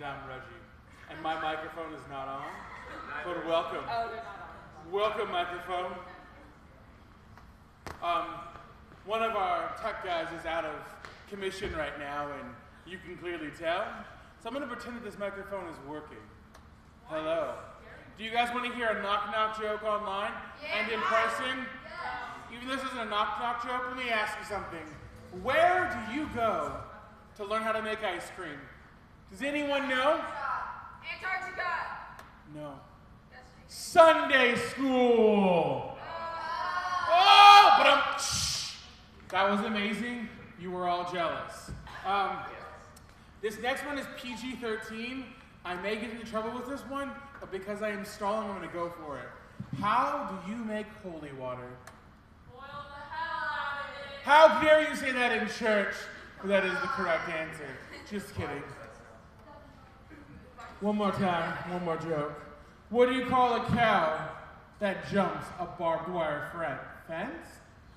I'm Reggie. And my microphone is not on, but welcome. Oh, they're not on. Welcome, microphone. One of our tech guys is out of commission right now, and you can clearly tell. So I'm going to pretend that this microphone is working. Hello. Do you guys want to hear a knock-knock joke online and in person? Even though this isn't a knock-knock joke, let me ask you something. Where do you go to learn how to make ice cream? Does anyone know? Antarctica. No. Sunday school. Oh, but that was amazing. You were all jealous. This next one is PG-13. I may get into trouble with this one, but because I am stalling, I'm going to go for it. How do you make holy water? Boil the hell out of it. How dare you say that in church? That is the correct answer. Just kidding. One more time, one more joke. What do you call a cow that jumps a barbed wire fence?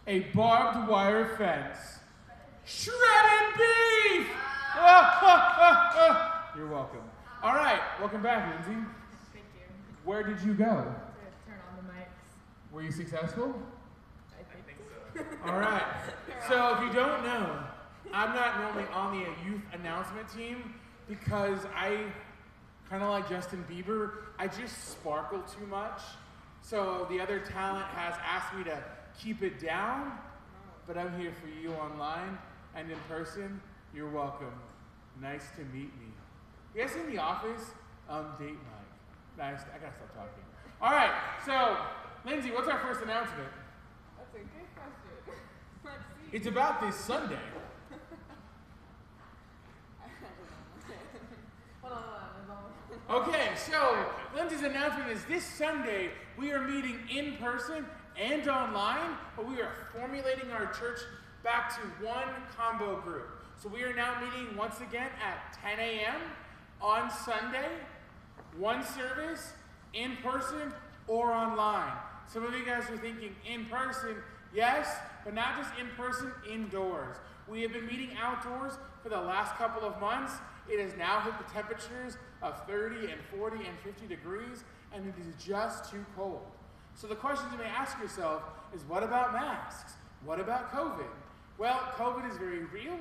A barbed wire fence. Shredded beef! You're welcome. All right, welcome back, Lindsay. Thank you. Where did you go? Turn on the mics. Were you successful? I think so. All right. So if you don't know, I'm not normally on the youth announcement team because I, kind of like Justin Bieber, I just sparkle too much. So the other talent has asked me to keep it down, but I'm here for you online and in person. You're welcome. Nice to meet me. You guys in the office? Date night. Nice. I gotta stop talking. All right. So, Lindsay, what's our first announcement? That's a good question. Let's see. It's about this Sunday. Hold on. Okay, so Lindsay's announcement is this Sunday we are meeting in person and online, but we are formulating our church back to one combo group. So we are now meeting once again at 10 a.m. on Sunday, one service, in person or online. Some of you guys are thinking in person, yes, but not just in person, indoors. We have been meeting outdoors for the last couple of months. It has now hit the temperatures of 30 and 40 and 50 degrees, and it is just too cold. So the question you may ask yourself is, what about masks? What about COVID? Well, COVID is very real.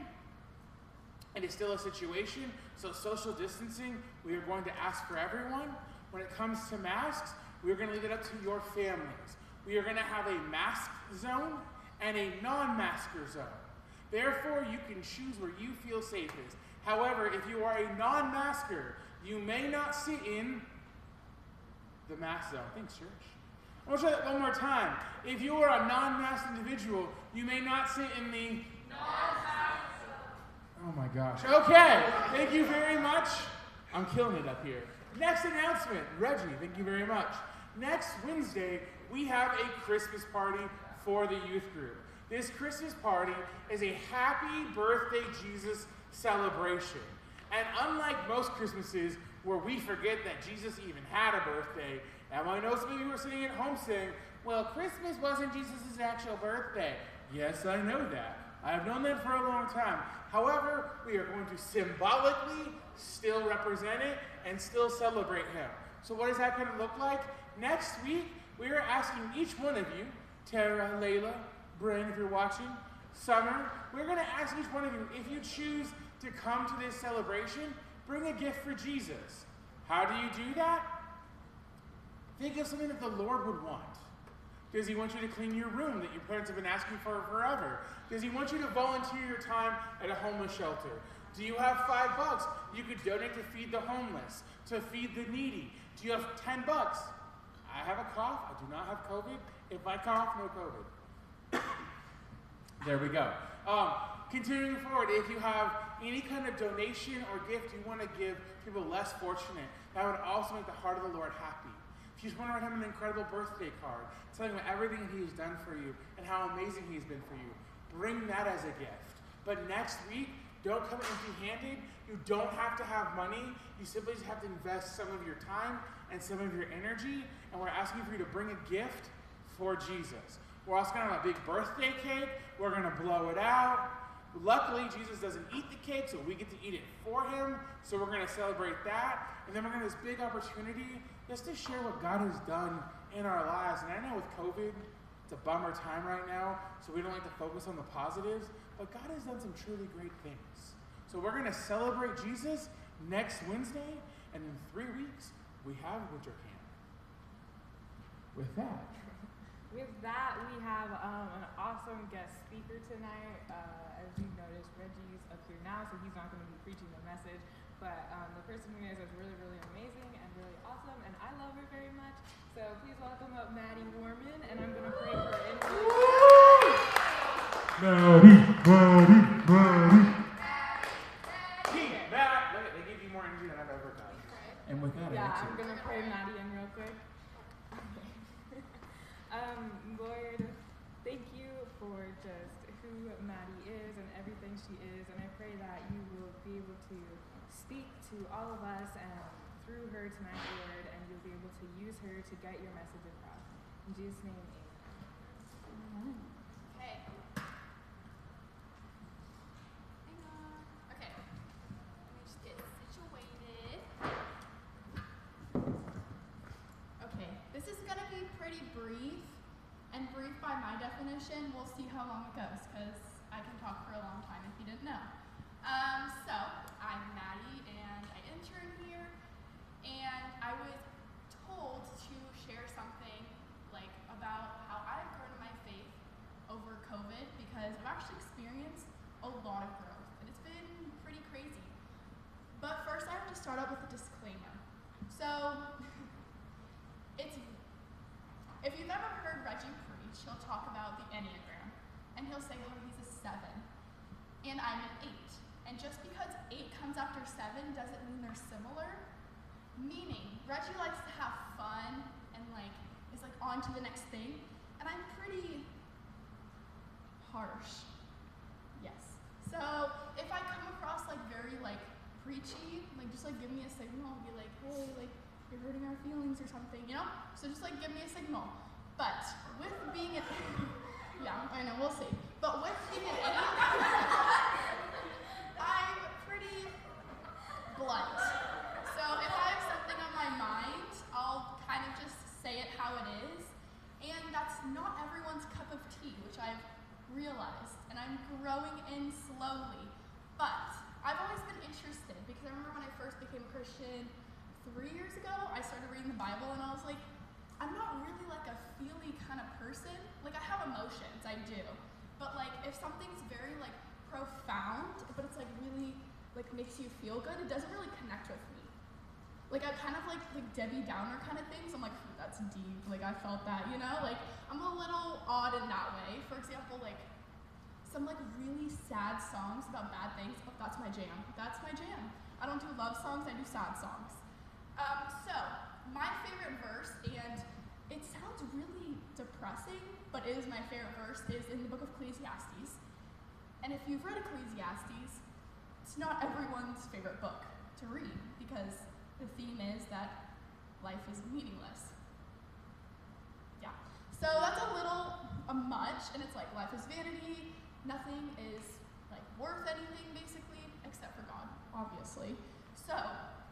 And it's still a situation, so social distancing, we are going to ask for everyone. When it comes to masks, we're going to leave it up to your families. We are going to have a mask zone and a non-masker zone. Therefore, you can choose where you feel safest. However, if you are a non-masker, you may not sit in the mask zone. Thanks, church. I'm going to try that one more time. If you are a non-masked individual, you may not sit in the non-mask. Oh my gosh. Okay, thank you very much. I'm killing it up here. Next announcement, Reggie, thank you very much. Next Wednesday, we have a Christmas party for the youth group. This Christmas party is a happy birthday Jesus celebration. And unlike most Christmases where we forget that Jesus even had a birthday, now I know some of you are sitting at home saying, well, Christmas wasn't Jesus' actual birthday. Yes, I know that. I have known that for a long time. However, we are going to symbolically still represent it and still celebrate him. So what is that going to look like? Next week, we are asking each one of you, Tara, Layla, Bryn, if you're watching, Summer, we're going to ask each one of you, if you choose to come to this celebration, bring a gift for Jesus. How do you do that? Think of something that the Lord would want. Does he want you to clean your room that your parents have been asking for forever? Does he want you to volunteer your time at a homeless shelter? Do you have $5 you could donate to feed the homeless, to feed the needy? Do you have $10? I have a cough. I do not have COVID. If I cough, no COVID. There we go. Continuing forward, if you have any kind of donation or gift you want to give people less fortunate, that would also make the heart of the Lord happy. If you just want to write him an incredible birthday card, telling him everything he has done for you and how amazing he's been for you, bring that as a gift. But next week, don't come empty-handed. You don't have to have money. You simply just have to invest some of your time and some of your energy, and we're asking for you to bring a gift for Jesus. We're also going to have a big birthday cake. We're going to blow it out. luckily, Jesus doesn't eat the cake, so we get to eat it for him. So we're going to celebrate that. And then we're going to have this big opportunity just to share what God has done in our lives. And I know with COVID, it's a bummer time right now, so we don't like to focus on the positives. But God has done some truly great things. So we're going to celebrate Jesus next Wednesday. And in 3 weeks, we have winter camp. With that, we have an awesome guest speaker tonight. As you noticed, Reggie's up here now, so he's not going to be preaching the message. But the person who is really, really amazing and really awesome, and I love her very much. So please welcome up Maddie Warman, and I'm going to pray for her. Maddie. They give you more energy than I've ever done. And with that, I'm going to pray Maddie in real quick. Lord, thank you for just who Maddie is and everything she is, and I pray that you will be able to speak to all of us and through her tonight, Lord, and you'll be able to use her to get your message across. In Jesus' name, amen. Okay. Hang on. Okay. Let me just get situated. Okay, this is going to be pretty brief. And brief by my definition, we'll see how long it goes, because I can talk for a long time if you didn't know. So, I'm Maddie, and I intern here, and I was told to share something, like, about how I've grown in my faith over COVID, because I've actually experienced a lot of growth, and it's been pretty crazy. But first, I have to start out with a disclaimer. So, if you've ever heard Reggie preach, he'll talk about the Enneagram, and he'll say how he's a 7, and I'm an 8. And just because 8 comes after 7 doesn't mean they're similar, meaning Reggie likes to have fun and is on to the next thing, and I'm pretty harsh. Yes. So if I come across very preachy, just give me a signal and be like, hey, you're hurting our feelings or something, So just give me a signal. But with being an yeah, I know, we'll see. But with being an 8, I'm pretty blunt. So if I have something on my mind, I'll kind of just say it how it is. And that's not everyone's cup of tea, which I've realized. And I'm growing in slowly. But I've always been interested, because I remember when I first became a Christian 3 years ago, I started reading the Bible, and I was like, I'm not really a feely kind of person. I have emotions, I do. But if something's very profound, but it's really makes you feel good, it doesn't really connect with me. I kind of like Debbie Downer kind of things. I'm like, that's deep. I felt that, I'm a little odd in that way. For example, some really sad songs about bad things. Oh, that's my jam. That's my jam. I don't do love songs, I do sad songs. So, my favorite verse, and it sounds really depressing, but it is my favorite verse, is in the book of Ecclesiastes. And if you've read Ecclesiastes, it's not everyone's favorite book to read, because the theme is that life is meaningless. Yeah. So that's a little much, and it's life is vanity, nothing is worth anything, basically, except for God, obviously. So,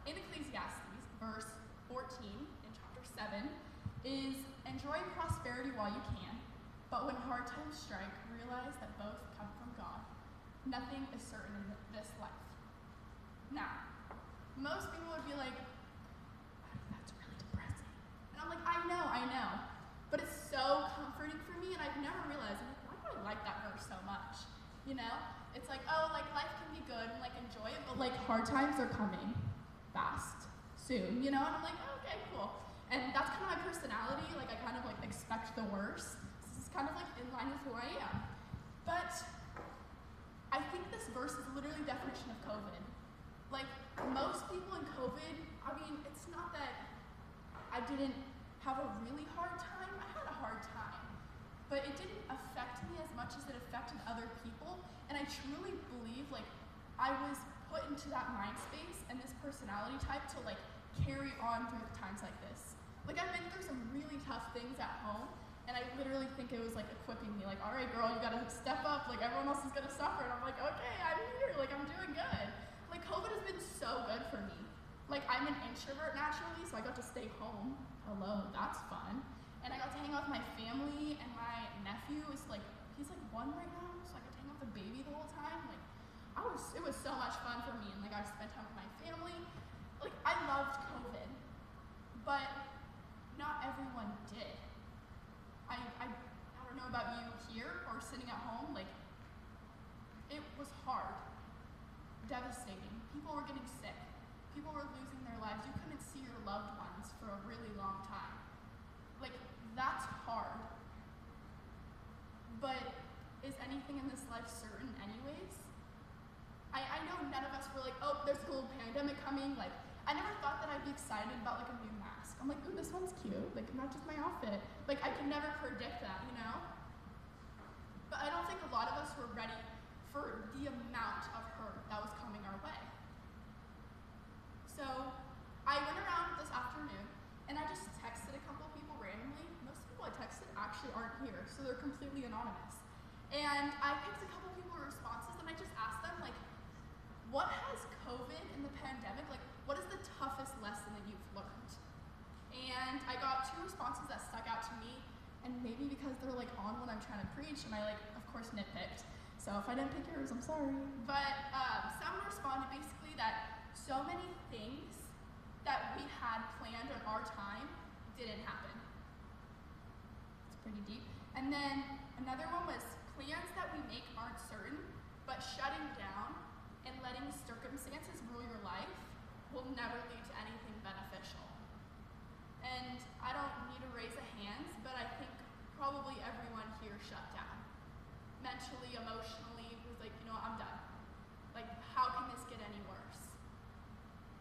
in Ecclesiastes, verse 14 in chapter 7 is, enjoy prosperity while you can, but when hard times strike, realize that both come from God. Nothing is certain in this life. Now, most people would be like, that's really depressing. And I'm like, I know, but it's so comforting for me, and I've never realized, why do I like that verse so much? It's life can be good and enjoy it, but hard times are coming fast, soon, and I'm like, oh, okay, cool. And that's kind of my personality, I kind of expect the worst. This is kind of in line with who I am. But I think this verse is literally the definition of COVID. Most people in COVID, it's not that I didn't have a really hard time. I had a hard time. But it didn't affect me as much as it affected other people. And I truly believe, I was put into that mind space and this personality type to, carry on through times like this. I've been through some really tough things at home, And I literally think it was like equipping me, like, all right, girl, you gotta step up, like everyone else is gonna suffer. And I'm like, okay, I'm here, like I'm doing good. Like COVID has been so good for me. Like I'm an introvert naturally, so I got to stay home alone, that's fun. And I got to hang out with my family, and my nephew is like, he's like 1 right now, so I got to hang out with the baby the whole time. Like it was so much fun for me, and like I spent time with my family. Like I loved COVID, but not everyone did. I don't know about you here or sitting at home, like it was hard, devastating. People were getting sick. People were losing their lives. You couldn't see your loved ones for a really long time. Like that's hard. But is anything in this life certain anyways? I know none of us were like, oh, there's a global pandemic coming. Like I never thought that I'd be excited about like a new mask. I'm like, ooh, this one's cute. Like matches my outfit. Like I could never predict that, you know? But I don't think a lot of us were ready for the amount of hurt that was coming our way. So I went around this afternoon and I just texted a couple people randomly. Most people I texted actually aren't here, so they're completely anonymous. And I picked a couple people responses and I just asked them, like, what has COVID and the pandemic, like, what is the toughest lesson that you've learned? And I got 2 responses that stuck out to me, and maybe because they're like on what I'm trying to preach, and I like, of course, nitpicked. So if I didn't pick yours, I'm sorry. But some responded basically that so many things that we had planned on our time didn't happen. It's pretty deep. And then another one was plans that we make aren't certain, but shutting down and letting circumstances rule your life will never lead to anything beneficial. And I don't need to raise a hand, but I think probably everyone here shut down. Mentally, emotionally, was like, you know, I'm done. Like, how can this get any worse?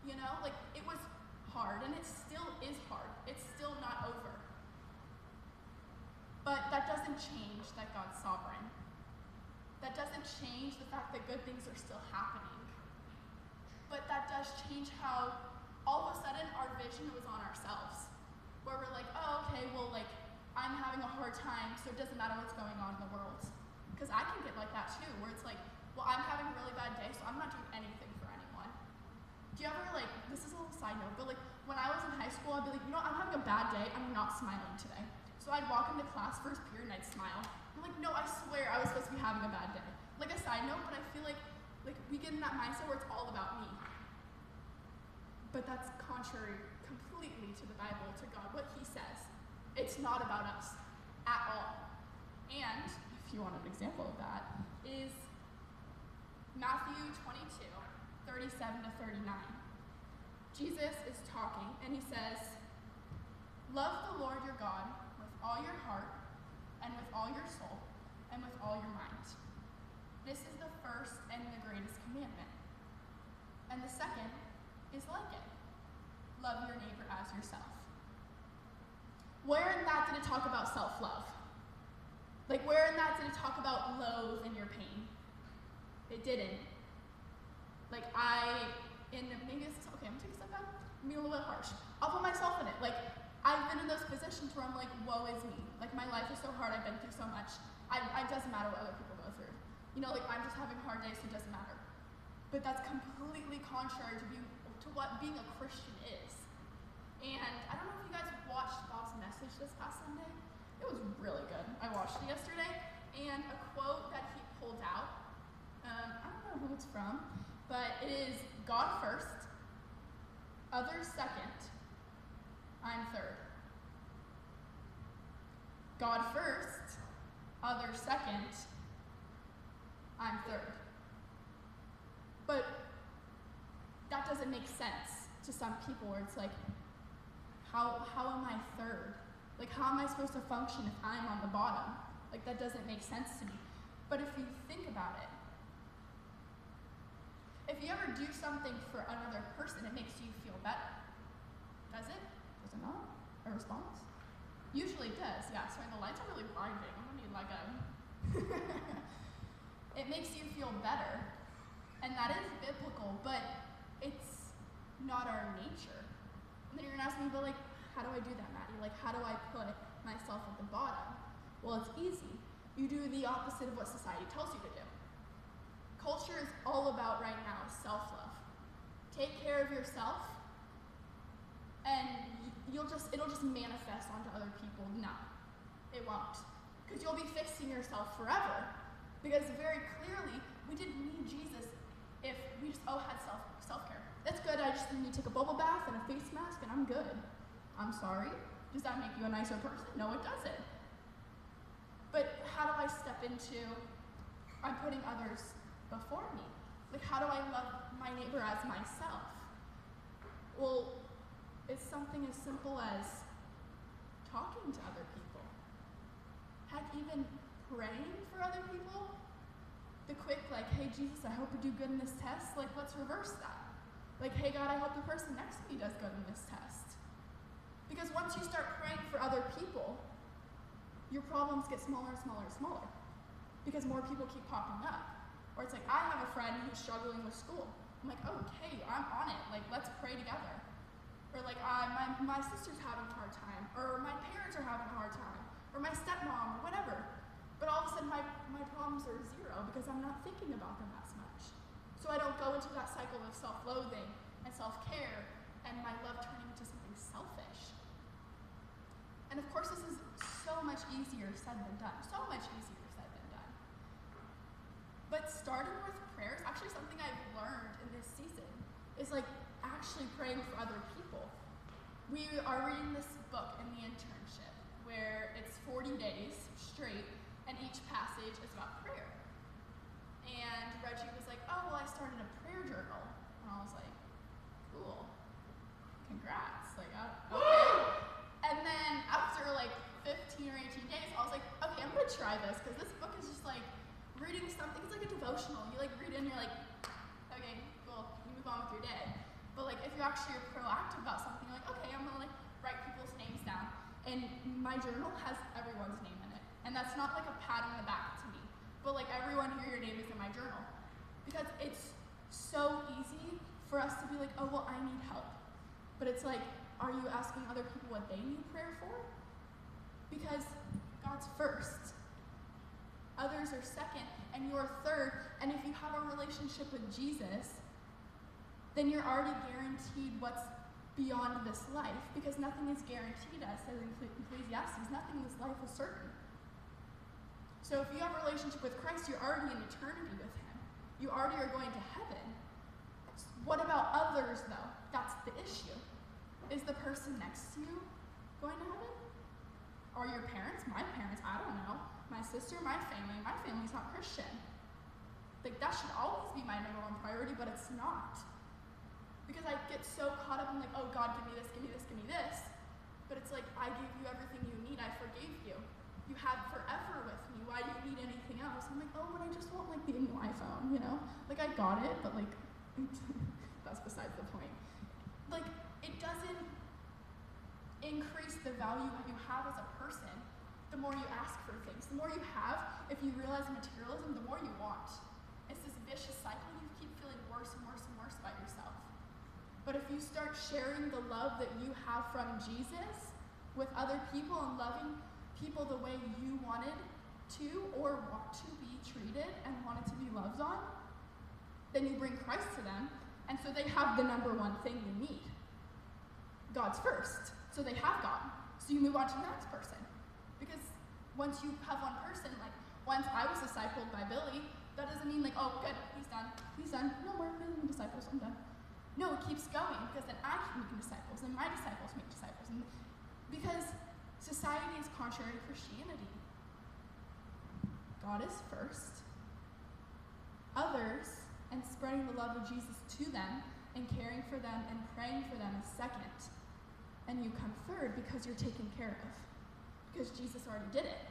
You know, like, it was hard, and it still is hard. It's still not over. But that doesn't change that God's sovereign. That doesn't change the fact that good things are still happening. But that does change how all of a sudden our vision was on ourselves. Where we're like, oh, okay, well, like, I'm having a hard time, so it doesn't matter what's going on in the world. Because I can get like that too, where it's like, well, I'm having a really bad day, so I'm not doing anything for anyone. Do you ever, like, this is a little side note, but like, when I was in high school, I'd be like, you know, I'm having a bad day, I'm not smiling today. So I'd walk into class first period and I'd smile. I'm like, no, I swear I was supposed to be having a bad day. Like a side note, but I feel like we get in that mindset where it's all about me. But that's contrary completely to the Bible, to God, what he says. It's not about us at all. And if you want an example of that, is Matthew 22, 37 to 39. Jesus is talking and he says, love the Lord your God with all your heart and with all your soul and with all your mind. This is the first and the greatest commandment. And the second is like it. Love your neighbor as yourself. Where in that did it talk about self-love? Like, where in that did it talk about loathe and your pain? It didn't. Like, maybe this is, okay, I'm gonna take a step back. I'm being a little bit harsh. I'll put myself in it. Like, I've been in those positions where I'm like, woe is me. Like, my life is so hard, I've been through so much. It doesn't matter what other people go through. You know, like, I'm just having a hard day, so it doesn't matter. But that's completely contrary to what being a Christian is. And I don't know if you guys watched Bob's message this past Sunday. It was really good. I watched it yesterday, and a quote that he pulled out, I don't know who it's from, but it is, God first, others second, I'm third. God first, others second, I'm third. But that doesn't make sense to some people where it's like, how am I third? Like, how am I supposed to function if I'm on the bottom? Like, that doesn't make sense to me. But if you think about it, if you ever do something for another person, it makes you feel better. Does it? Does it not? A response? Usually it does, yeah. Sorry, the lights are really blinding. I'm gonna need like a... It makes you feel better. And that is biblical, but it's not our nature. And then you're gonna ask me, but like, how do I do that, Maddie? Like, how do I put myself at the bottom. Well, it's easy. You do the opposite of what society tells you to do. Culture is all about right now self-love. Take care of yourself, and it'll just manifest onto other people. No, it won't. Because you'll be fixing yourself forever. Because very clearly, we didn't need Jesus if we just had self-care. That's good, I just need to take a bubble bath and a face mask and I'm good. I'm sorry. Does that make you a nicer person? No, it doesn't. But how do I step into, I'm putting others before me? Like, how do I love my neighbor as myself? Well, it's something as simple as talking to other people. Heck, even praying for other people. The quick, like, hey, Jesus, I hope you do good in this test. Like, let's reverse that. Like, hey, God, I hope the person next to me does good in this test. Because once you start praying for other people, your problems get smaller and smaller and smaller. Because more people keep popping up. Or it's like, I have a friend who's struggling with school. I'm like, okay, I'm on it. Like, let's pray together. Or like, my sister's having a hard time. Or my parents are having a hard time. Or my stepmom, or whatever. But all of a sudden, my problems are zero because I'm not thinking about them as much. So I don't go into that cycle of self-loathing and self-care and my love turning into something selfish. And of course, this is so much easier said than done. So much easier said than done. But starting with prayer is actually something I've learned in this season, is like actually praying for other people. We are reading this book in the internship where it's 40 days straight and each passage is about prayer. And Reggie was like, oh, well, I started a prayer journal. And I was like, cool. Congrats. Like, okay. And then after like 15 or 18 days, I was like, okay, I'm going to try this because this book is just like reading something. It's like a devotional. You like read it and you're like, okay, cool. You move on with your day. But like if you actually are proactive about something, you're like, okay, I'm going to like write people's names down. And my journal has everyone's name in it. And that's not like a pat on the back to me. But like everyone here, your name is in my journal. Because it's so easy for us to be like, oh, well, I need help. But it's like, are you asking other people what they need prayer for? Because God's first. Others are second, and you're third. And if you have a relationship with Jesus, then you're already guaranteed what's beyond this life. Because nothing is guaranteed, as says in Ecclesiastes. Nothing in this life is certain. So if you have a relationship with Christ, you're already in eternity with him. You already are going to heaven. What about others, though? That's the issue. Is the person next to you going to heaven? Or your parents? My parents, I don't know. My sister, my family's not Christian. Like, that should always be my number one priority, but it's not. Because I get so caught up in like, oh God, give me this, give me this, give me this. But it's like, I gave you everything you need, I forgave you. You have forever with me, why do you need anything else? I'm like, oh, but I just want like the new iPhone, you know? Like, I got it, but like, that's besides the point. Like, it doesn't increase the value that you have as a person the more you ask for things. The more you have, if you realize materialism, the more you want. It's this vicious cycle. You keep feeling worse and worse and worse about yourself. But if you start sharing the love that you have from Jesus with other people and loving people the way you wanted to or want to be treated and wanted to be loved on, then you bring Christ to them, and so they have the number one thing you need. God's first. So they have God. So you move on to the next person. Because once you have one person, like once I was discipled by Billy, that doesn't mean like, oh, good, he's done. No more disciples, I'm done. No, it keeps going because then I keep making disciples and my disciples make disciples. And because society is contrary to Christianity. God is first. Others, and spreading the love of Jesus to them and caring for them and praying for them is second. And you come third because you're taken care of. Because Jesus already did it.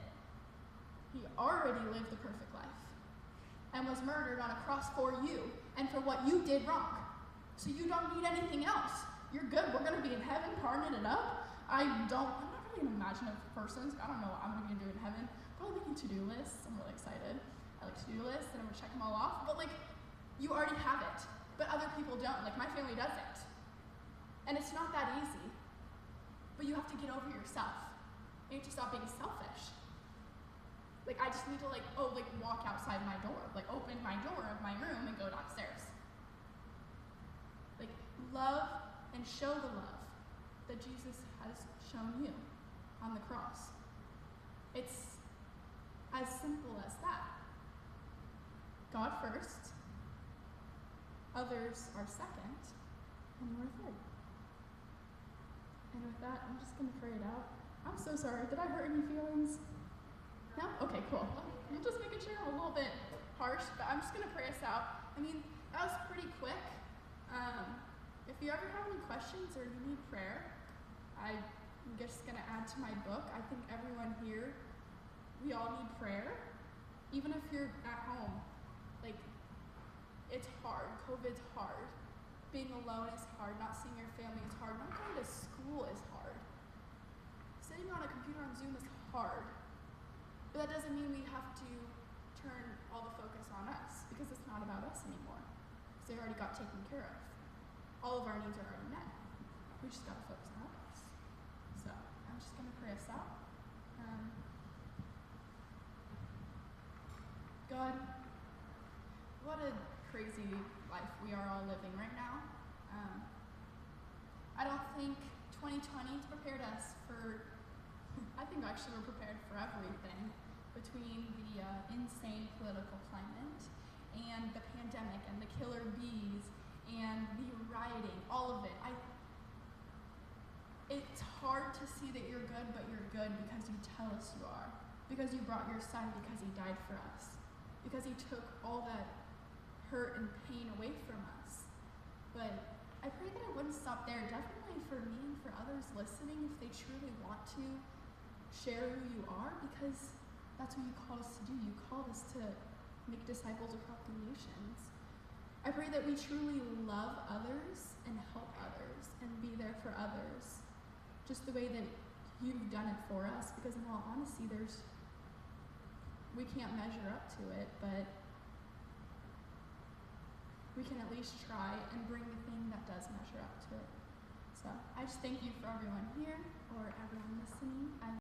He already lived the perfect life and was murdered on a cross for you and for what you did wrong. So you don't need anything else. You're good. We're going to be in heaven, partying it up. I'm not really an imaginative person. I don't know what I'm going to be doing in heaven. Probably making to-do lists. I'm really excited. I like to-do lists and I'm going to check them all off. But like, you already have it. But other people don't. Like, my family doesn't. And it's not that easy. But you have to get over yourself. I need to stop being selfish. Like, I just need to walk outside my door, open my door of my room and go downstairs. Like, love and show the love that Jesus has shown you on the cross. It's as simple as that. God first, others are second, and you are third. And with that, I'm just going to pray it out. I'm so sorry. Did I hurt any feelings? No? Okay, cool. I'm just making sure I'm a little bit harsh, but I'm just going to pray us out. I mean, that was pretty quick. If you ever have any questions or you need prayer, I'm just going to add to my book. I think everyone here, we all need prayer. Even if you're at home, it's hard. COVID's hard. Being alone is hard. Not seeing your family is hard. Not going to school is hard. Sitting on a computer on Zoom is hard. But that doesn't mean we have to turn all the focus on us, because it's not about us anymore. Because they already got taken care of. All of our needs are already met. We just got to focus on others. So I'm just going to pray us out. God, what a crazy life we are all living right now. I don't think 2020 prepared us for, I think actually we're prepared for everything, between the insane political climate and the pandemic and the killer bees and the rioting, all of it. It's hard to see that you're good, but you're good because you tell us you are. Because you brought your son, because he died for us. Because he took all that hurt and pain away from us. But I pray that it wouldn't stop there. Definitely for me and for others listening, if they truly want to share who you are, because that's what you called us to do. You called us to make disciples across the nations. I pray that we truly love others and help others and be there for others, just the way that you've done it for us, because in all honesty, we can't measure up to it, but we can at least try and bring the thing that does measure up to it. So I just thank you for everyone here or everyone listening.